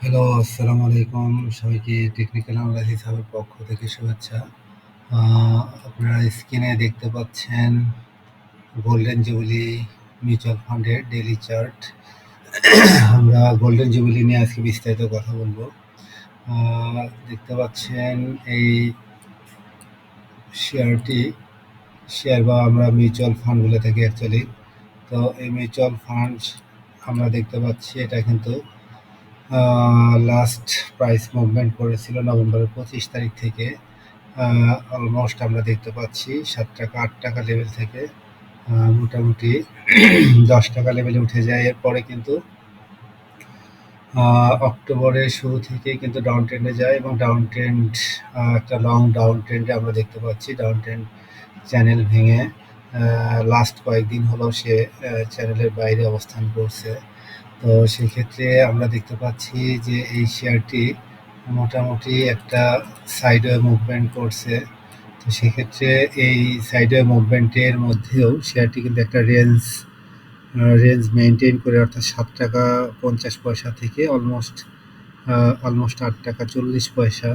Hello, আসসালামু আলাইকুম। সবাইকে টেকনিক্যাল অ্যানালাইসিস হাবের পক্ষ থেকে শুভেচ্ছা। আ আপনারা স্ক্রিনে দেখতে পাচ্ছেন গোল্ডেন জুবিলি মিউচুয়াল ফান্ডের ডেইলি চার্ট। আমরা গোল্ডেন জুবিলি নিয়ে আজকে বিস্তারিত কথা বলব। আ দেখতে পাচ্ছেন এই শেয়ারটি শেয়ার বা আমরা মিউচুয়াল ফান্ড বলে থাকি অ্যাকচুয়ালি। তো এই মিউচুয়াল ফান্ড আমরা দেখতে পাচ্ছি এটা কিন্তু লাস্ট প্রাইস মুভমেন্ট করেছিল নভেম্বরের 25 তারিখ থেকে। অলমোস্ট আমরা দেখতে পাচ্ছি 7 টাকা 8 টাকা লেভেল থেকে মোটামুটি 10 টাকা লেভেলে উঠে যায়। এরপরে কিন্তু অক্টোবরের শুরু থেকে কিন্তু ডাউন ট্রেন্ডে যায় এবং ডাউন ট্রেন্ড একটা লং ডাউন ট্রেন্ডে আমরা দেখতে পাচ্ছি। ডাউন ট্রেন্ড চ্যানেল ভেঙে লাস্ট কয়েকদিন হলো সে চ্যানেলের বাইরে অবস্থান করছে। তো সেক্ষেত্রে আমরা দেখতে পাচ্ছি যে এই শেয়ারটি মোটামুটি একটা সাইডওয়ে মুভমেন্ট করছে। তো সেক্ষেত্রে এই সাইডওয়ে মুভমেন্টের মধ্যেও শেয়ারটি কিন্তু একটা রেঞ্জ মেনটেন করে, অর্থাৎ 7 টাকা 50 পয়সা থেকে অলমোস্ট 8 টাকা 40 পয়সা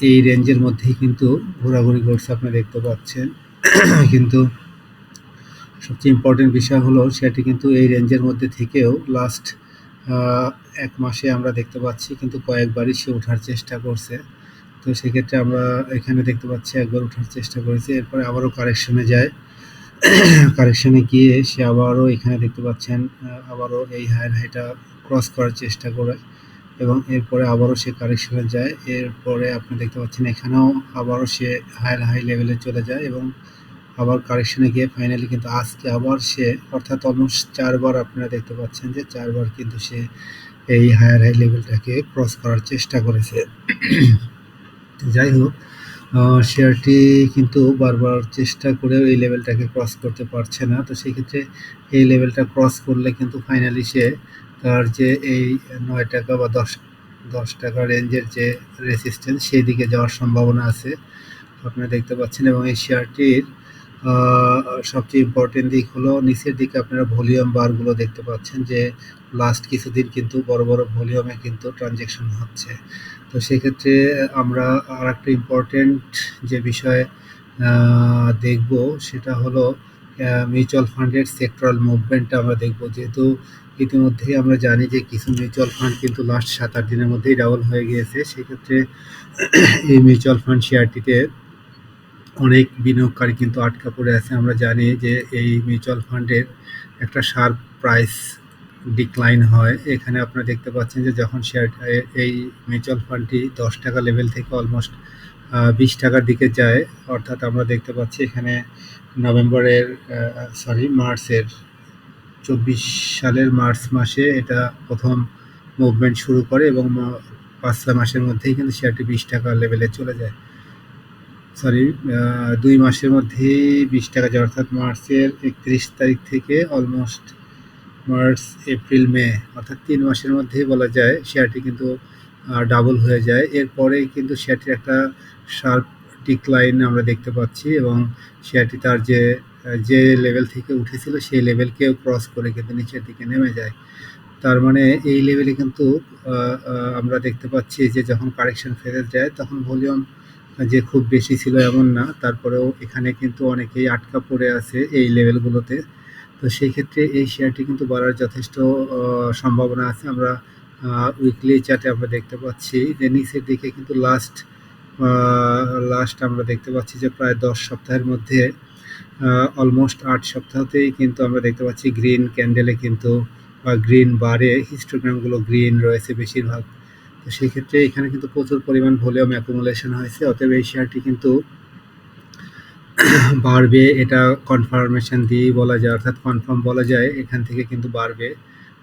এই রেঞ্জের মধ্যেই কিন্তু ঘোরাঘুরি করছে, আপনি দেখতে পাচ্ছেন। কিন্তু সবচেয়ে ইম্পর্টেন্ট বিষয় হলো শেয়ারটি কিন্তু এই রেঞ্জের মধ্যে থেকেও লাস্ট 1 মাসে আমরা দেখতে পাচ্ছি কিন্তু কয়েকবারই সে ওঠার চেষ্টা করছে। তো সেক্ষেত্রে আমরা এখানে দেখতে পাচ্ছি একবার ওঠার চেষ্টা করেছে, এরপরে আবারও কারেকশনে যায়। কারেকশনে গিয়ে সে আবারও এখানে দেখতে পাচ্ছেন আবারও এই হায়ার হাইটা ক্রস করার চেষ্টা করে এবং এরপরে আবারও সে কারেকশনে যায়। এরপরে আপনি দেখতে পাচ্ছেন এখানেও আবারও সে হায়ার হাই লেভেলে চলে যায় এবং আবার কারেকশনে গিয়ে ফাইনালি কিন্তু আজকে আবার সে, অর্থাৎ অলমোস্ট 4 বার আপনারা দেখতে পাচ্ছেন যে 4 বার কিন্তু সে এই হায়ার হাই লেভেলটাকে ক্রস করার চেষ্টা করেছে। যাই হোক, শেয়ারটি কিন্তু বারবার চেষ্টা করেও এই লেভেলটাকে ক্রস করতে পারছে না। তো সেক্ষেত্রে এই লেভেলটা ক্রস করলে কিন্তু ফাইনালি সে তার যে এই 9 টাকা বা 10 টাকা রেঞ্জের যে রেসিস্ট্যান্স সেই দিকে যাওয়ার সম্ভাবনা আছে, আপনারা দেখতে পাচ্ছেন। এবং এই শেয়ারটির সবচেয়ে ইম্পর্টেন্ট দিক হলো নিচের দিকে আপনারা ভলিউম বারগুলো দেখতে পাচ্ছেন যে লাস্ট কিছুদিন কিন্তু বড় বড় ভলিউমে কিন্তু ট্রানজ্যাকশন হচ্ছে। তো সেক্ষেত্রে আমরা আরেকটা ইম্পর্টেন্ট যে বিষয় দেখব সেটা হলো মিউচুয়াল ফান্ডের সেক্টরাল মুভমেন্টটা আমরা দেখব। যেহেতু ইতিমধ্যেই আমরা জানি যে কিছু মিউচুয়াল ফান্ড কিন্তু লাস্ট 7-8 দিনের মধ্যেই ডাবল হয়ে গিয়েছে। সেক্ষেত্রে এই মিউচুয়াল ফান্ড শেয়ারটিতে অনেক বিনিয়োগকারী কিন্তু আটকা পড়ে আছে। আমরা জানি যে এই মিউচুয়াল ফান্ডের একটা শার্প প্রাইস ডিক্লাইন হয়। এখানে আপনারা দেখতে পাচ্ছেন যে যখন এই মিউচুয়াল ফান্ডটি 10 টাকা লেভেল থেকে অলমোস্ট 20 টাকার দিকে যায়, অর্থাৎ আমরা দেখতে পাচ্ছি এখানে মার্চের 24 সালের মার্চ মাসে এটা প্রথম মুভমেন্ট শুরু করে এবং 5-6 মাসের মধ্যেই কিন্তু শেয়ারটি 20 টাকা লেভেলে চলে যায়। 2 মাসের মধ্যেই 20 টাকা যায়, অর্থাৎ মার্চের 31 তারিখ থেকে অলমোস্ট মার্চ, এপ্রিল, মে, অর্থাৎ 3 মাসের মধ্যেই বলা যায় শেয়ারটি কিন্তু ডাবল হয়ে যায়। এরপরেই কিন্তু শেয়ারটির একটা শার্প ডিক্লাইন আমরা দেখতে পাচ্ছি এবং শেয়ারটি তার যে লেভেল থেকে উঠেছিল সেই লেভেলকেও ক্রস করে কিন্তু নিচের দিকে নেমে যায়। তার মানে এই লেভেলে কিন্তু আমরা দেখতে পাচ্ছি যে যখন কারেকশন ফেরত যায় তখন ভলিউম যে খুব বেশি ছিল এমন না, তারপরেও এখানে কিন্তু অনেকেই আটকা পড়ে আছে এই লেভেলগুলোতে। তো সেই ক্ষেত্রে এই শেয়ারটি কিন্তু বাড়ার যথেষ্ট সম্ভাবনা আছে। আমরা উইকলি চার্টে আমরা দেখতে পাচ্ছি যে নিচের দিকে কিন্তু লাস্ট আমরা দেখতে পাচ্ছি যে প্রায় 10 সপ্তাহের মধ্যে অলমোস্ট 8 সপ্তাহতেই কিন্তু আমরা দেখতে পাচ্ছি গ্রিন ক্যান্ডেলে কিন্তু গ্রিন বারে হিস্টোগ্রামগুলো গ্রিন রয়েছে বেশিরভাগ। তো সেক্ষেত্রে এখানে কিন্তু প্রচুর পরিমাণ ভলিউম অ্যাকুমুলেশন হয়েছে, অতএব এই শেয়ারটি কিন্তু বাড়বে, এটা কনফার্মেশন দিয়েই বলা যায়, অর্থাৎ কনফার্ম বলা যায় এখান থেকে কিন্তু বাড়বে।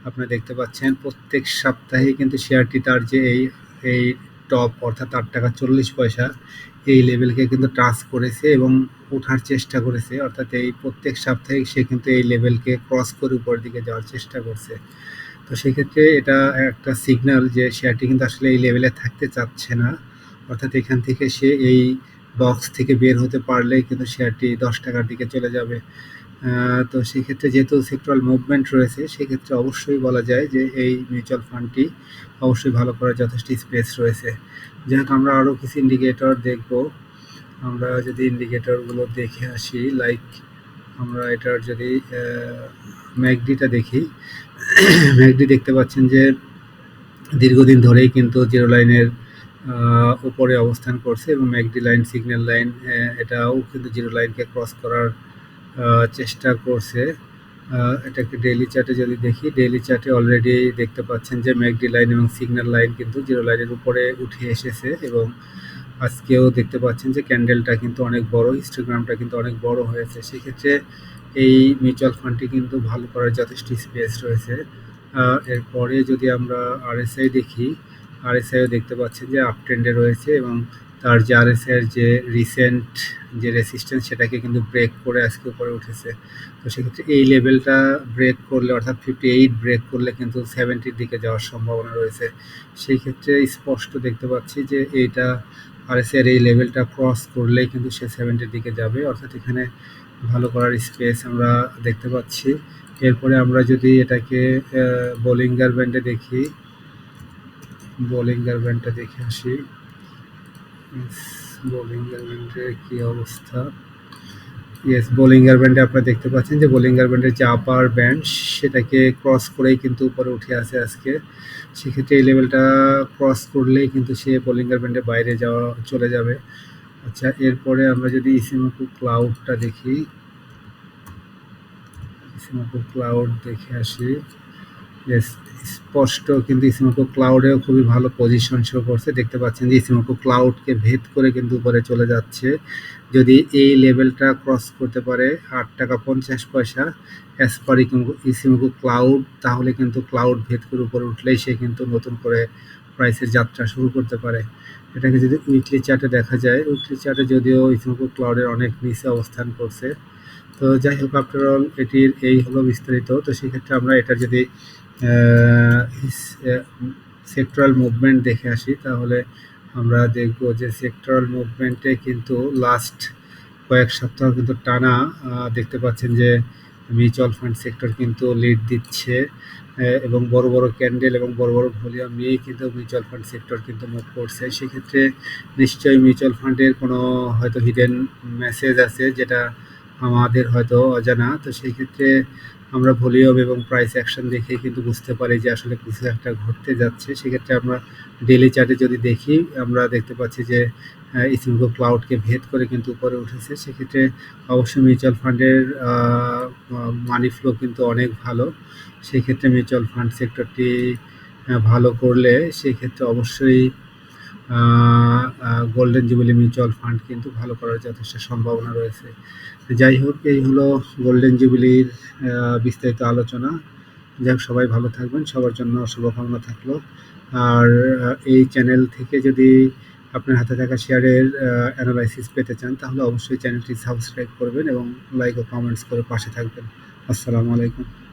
আপনারা দেখতে পাচ্ছেন প্রত্যেক সপ্তাহে কিন্তু শেয়ারটি তার যে এই টপ অর্থাৎ 8 টাকা 40 পয়সা এই লেভেলকে কিন্তু টাচ করেছে এবং ওঠার চেষ্টা করেছে, অর্থাৎ এই প্রত্যেক সপ্তাহে সে কিন্তু এই লেভেলকে ক্রস করে উপরের দিকে যাওয়ার চেষ্টা করছে। তো সেক্ষেত্রে এটা একটা সিগন্যাল যে শেয়ারটি কিন্তু আসলে এই লেভেলে থাকতে চাচ্ছে না, অর্থাৎ এখান থেকে সে এই বক্স থেকে বের হতে পারলেই কিন্তু শেয়ারটি 10 টাকার দিকে চলে যাবে। তো সেক্ষেত্রে যেহেতু সেক্টরাল মুভমেন্ট রয়েছে, সেক্ষেত্রে অবশ্যই বলা যায় যে এই মিউচুয়াল ফান্ডটি অবশ্যই ভালো করার যথেষ্ট স্পেস রয়েছে। যাই হোক, আমরা আরও কিছু ইন্ডিকেটর দেখব। আমরা যদি ইন্ডিকেটরগুলো দেখে আসি, লাইক আমরা এটার যদি ম্যাকডিটা দেখি, ম্যাকডি দেখতে পাচ্ছেন যে দীর্ঘদিন ধরেই কিন্তু জিরো লাইনের উপরে অবস্থান করছে এবং ম্যাকডি লাইন, সিগন্যাল লাইন, এটাও কিন্তু জিরো লাইনকে ক্রস করার চেষ্টা করছে। এটাকে ডেইলি চার্টে যদি দেখি, ডেইলি চার্টে অলরেডি দেখতে পাচ্ছেন যে ম্যাকডি লাইন এবং সিগন্যাল লাইন কিন্তু জিরো লাইনের উপরে উঠে এসেছে এবং আজকেও দেখতে পাচ্ছেন যে ক্যান্ডেলটা কিন্তু অনেক বড়, হিস্টোগ্রামটা কিন্তু অনেক বড় হয়েছে। সেক্ষেত্রে এই মিউচুয়াল ফান্ডটি কিন্তু ভালো করার যথেষ্ট স্পেস রয়েছে। এরপরে যদি আমরা আরএসআই দেখি, আরএসআইও দেখতে পাচ্ছেন যে আপ ট্রেন্ডে রয়েছে এবং তার যে আরএসআইয়ের যে রিসেন্ট যে রেসিস্ট্যান্স, সেটাকে কিন্তু ব্রেক করে আজকে উপরে উঠেছে। তো সেক্ষেত্রে এই লেভেলটা ব্রেক করলে, অর্থাৎ 58 ব্রেক করলে কিন্তু 70-র দিকে যাওয়ার সম্ভাবনা রয়েছে। সেই ক্ষেত্রে স্পষ্ট দেখতে পাচ্ছি যে এইটা আরএসআইয়ের এই লেভেলটা ক্রস করলেই কিন্তু সে 70-র দিকে যাবে, অর্থাৎ এখানে ভালো করার স্পেস আমরা দেখতে পাচ্ছি। এরপরে আমরা যদি এটাকে বোলিঙ্গার ব্যান্ডে দেখি, বোলিঙ্গার ব্যান্ডটা দেখে আসি। বোলিঙ্গার ব্যান্ডের কী অবস্থা? ইয়েস, বোলিঙ্গার ব্যান্ডে আপনারা দেখতে পাচ্ছেন যে বোলিঙ্গার ব্যান্ডের যে আপার ব্যান্ড, সেটাকে ক্রস করেই কিন্তু উপরে উঠে আসে আজকে। সেক্ষেত্রে এই লেভেলটা ক্রস করলেই কিন্তু সে বোলিঙ্গার ব্যান্ডের বাইরে চলে যাবে। আচ্ছা, এরপরে আমরা যদি ইসিমোকু ক্লাউডটা দেখি, ইসিমোকু ক্লাউড দেখে আসি। ইয়েস, স্পষ্ট কিন্তু ইসিমোকু ক্লাউডেও খুবই ভালো পজিশন শো করছে। দেখতে পাচ্ছেন যে ইসিমোকু ক্লাউডকে ভেদ করে কিন্তু উপরে চলে যাচ্ছে। যদি এই লেভেলটা ক্রস করতে পারে 8.50 টাকা অ্যাজ পার ইসিমোকু ক্লাউড, তাহলে কিন্তু ক্লাউড ভেদ করে উপরে উঠলেই সে কিন্তু নতুন করে প্রাইসের যাত্রা শুরু করতে পারে। এটাকে যদি উইকলি চার্টে দেখা যায়, উইকলি চার্টে যদিও ইসিমোকু ক্লাউডের অনেক নিচে অবস্থান করছে। তো যাই হোক, আফটার অল এটির এই হলো বিস্তারিত। তো সেক্ষেত্রে আমরা এটা যদি সেক্টরাল মুভমেন্ট দেখে আসি, তাহলে আমরা দেখব যে সেক্টরাল মুভমেন্টে কিন্তু লাস্ট কয়েক সপ্তাহ কিন্তু টানা দেখতে পাচ্ছেন যে মিউচুয়াল ফান্ড সেক্টর কিন্তু লিড দিচ্ছে এবং বড় বড় ক্যান্ডেল এবং বড় বড় ভলিউম নিয়েই কিন্তু মিউচুয়াল ফান্ড সেক্টর কিন্তু মুভ করছে। সেক্ষেত্রে নিশ্চয়ই মিউচুয়াল ফান্ডের কোনো হয়তো হিডেন মেসেজ আছে, যেটা আমাদের হয়তো অজানা। তো সেই ক্ষেত্রে আমরা ভলিউম এবং প্রাইস অ্যাকশন দেখে কিন্তু বুঝতে পারি যে আসলে কিছু একটা ঘটতে যাচ্ছে। সেক্ষেত্রে আমরা ডেইলি চার্টে যদি দেখি, আমরা দেখতে পাচ্ছি যে ইসিমোকু ক্লাউডকে ভেদ করে কিন্তু উপরে উঠেছে। সেক্ষেত্রে অবশ্যই মিউচুয়াল ফান্ডের মানি ফ্লো কিন্তু অনেক ভালো। সেক্ষেত্রে মিউচুয়াল ফান্ড সেক্টরটি ভালো করলে সেক্ষেত্রে অবশ্যই গোল্ডেন জুবিলি মিউচুয়াল ফান্ড কিন্তু ভালো করার যথেষ্ট সম্ভাবনা রয়েছে। যাই হোক, এই হলো গোল্ডেন জুবিলির বিস্তারিত আলোচনা। যাই হোক, সবাই ভালো থাকবেন, সবার জন্য শুভকামনা থাকলো। আর এই চ্যানেল থেকে যদি আপনার হাতে থাকা শেয়ারের অ্যানালাইসিস পেতে চান, তাহলে অবশ্যই চ্যানেলটি সাবস্ক্রাইব করবেন এবং লাইক ও কমেন্টস করে পাশে থাকবেন। আসসালামু আলাইকুম।